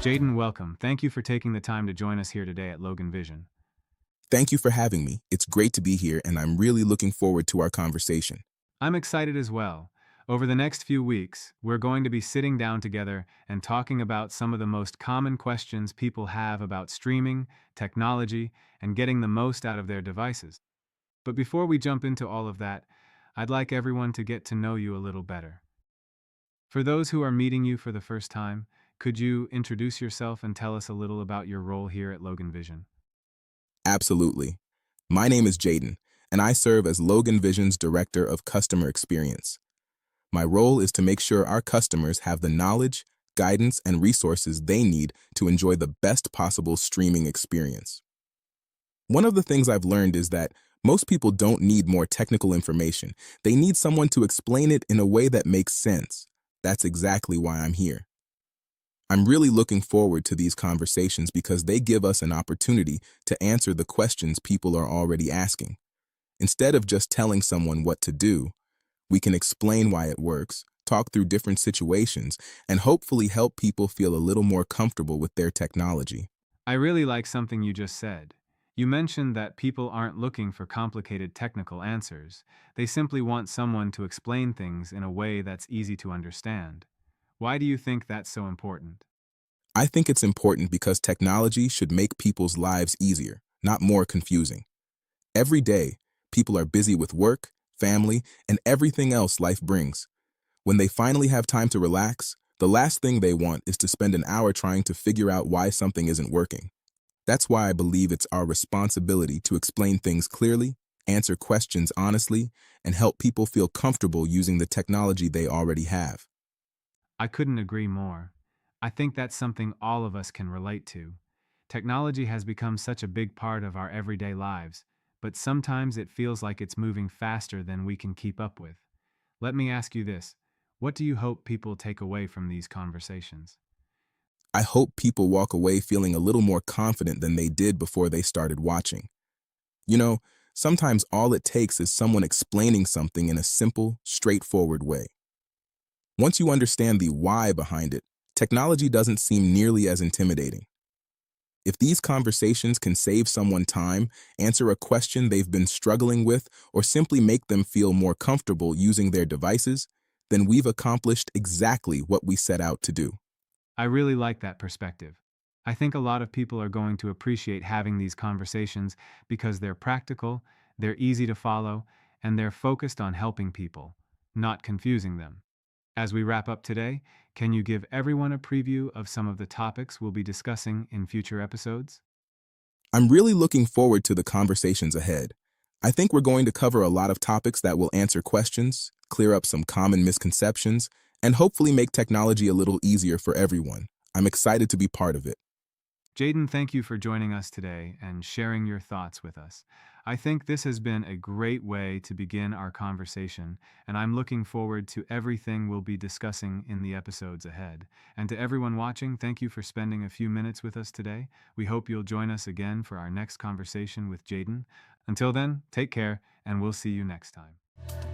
Jaden, welcome. Thank you for taking the time to join us here today at Logan Vision. Thank you for having me. It's great to be here, and I'm really looking forward to our conversation. I'm excited as well. Over the next few weeks, we're going to be sitting down together and talking about some of the most common questions people have about streaming, technology, and getting the most out of their devices. But before we jump into all of that, I'd like everyone to get to know you a little better. For those who are meeting you for the first time, could you introduce yourself and tell us a little about your role here at Logan Vision? Absolutely. My name is Jaden, and I serve as Logan Vision's Director of Customer Experience. My role is to make sure our customers have the knowledge, guidance, and resources they need to enjoy the best possible streaming experience. One of the things I've learned is that most people don't need more technical information. They need someone to explain it in a way that makes sense. That's exactly why I'm here. I'm really looking forward to these conversations because they give us an opportunity to answer the questions people are already asking. Instead of just telling someone what to do, we can explain why it works, talk through different situations, and hopefully help people feel a little more comfortable with their technology. I really like something you just said. You mentioned that people aren't looking for complicated technical answers. They simply want someone to explain things in a way that's easy to understand. Why do you think that's so important? I think it's important because technology should make people's lives easier, not more confusing. Every day, people are busy with work, family, and everything else life brings. When they finally have time to relax, the last thing they want is to spend an hour trying to figure out why something isn't working. That's why I believe it's our responsibility to explain things clearly, answer questions honestly, and help people feel comfortable using the technology they already have. I couldn't agree more. I think that's something all of us can relate to. Technology has become such a big part of our everyday lives, but sometimes it feels like it's moving faster than we can keep up with. Let me ask you this. What do you hope people take away from these conversations? I hope people walk away feeling a little more confident than they did before they started watching. You know, sometimes all it takes is someone explaining something in a simple, straightforward way. Once you understand the why behind it, technology doesn't seem nearly as intimidating. If these conversations can save someone time, answer a question they've been struggling with, or simply make them feel more comfortable using their devices, then we've accomplished exactly what we set out to do. I really like that perspective. I think a lot of people are going to appreciate having these conversations because they're practical, they're easy to follow, and they're focused on helping people, not confusing them. As we wrap up today, can you give everyone a preview of some of the topics we'll be discussing in future episodes? I'm really looking forward to the conversations ahead. I think we're going to cover a lot of topics that will answer questions, clear up some common misconceptions, and hopefully make technology a little easier for everyone. I'm excited to be part of it. Jaden, thank you for joining us today and sharing your thoughts with us. I think this has been a great way to begin our conversation, and I'm looking forward to everything we'll be discussing in the episodes ahead. And to everyone watching, thank you for spending a few minutes with us today. We hope you'll join us again for our next conversation with Jaden. Until then, take care, and we'll see you next time.